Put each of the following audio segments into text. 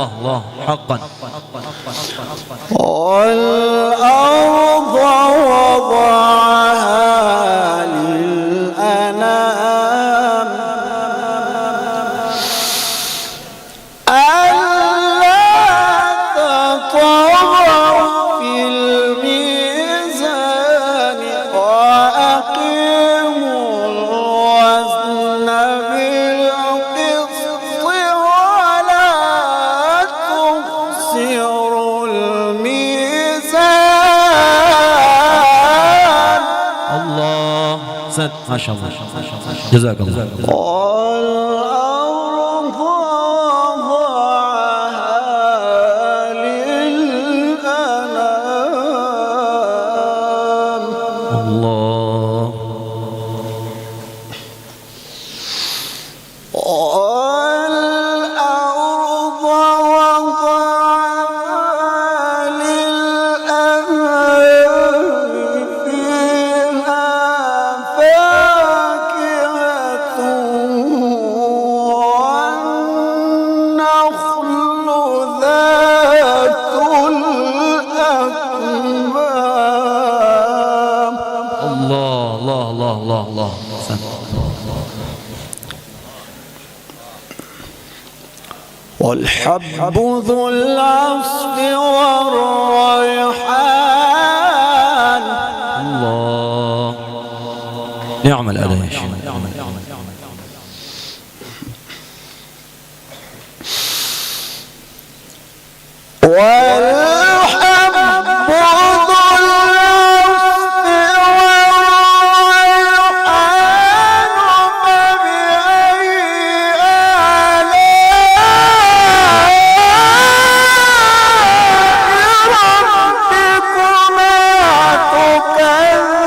الله حقا. والأرض وضعها للأنام ألا تطغوا في الميزان وأقيموا الوزن بالقسط ولا تخسروا الميزان. الله سد ما شاء الله جزاك الله. والأرض وضعها للأنام الله. والأرض وضعها للأنام فيها فاكهة والنخل ذات الأكمام. الله الله الله الله الله سد. والحب ذو العصف والريحان. الله نعم الأداء يا شيخ. والحب ذو العصف والريحان فبأي آلاء ربكما تكذبان.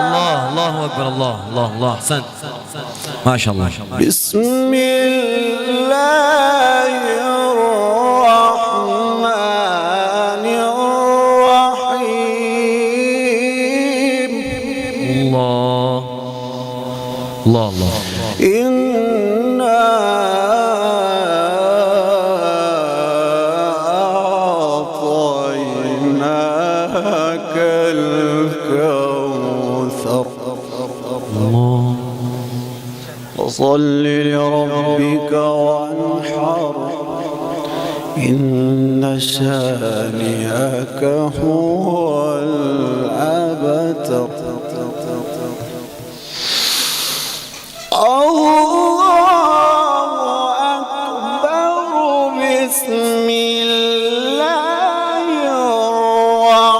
الله الله أكبر. الله الله الله أحسنت ما شاء الله. بسم الله الرحمن الرحيم. الله الله الله. إنا أعطيناك الكوثر الله فصل لربك وانحر إن شانئك هو الأبتر. الله أكبر. بسم الله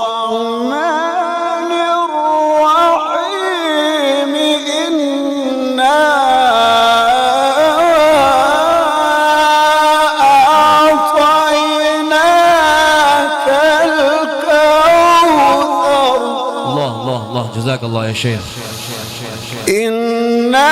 الرحمن الرحيم. إنا أعطيناك الكوثر. الله الله الله جزاك الله يا شيخ. إنا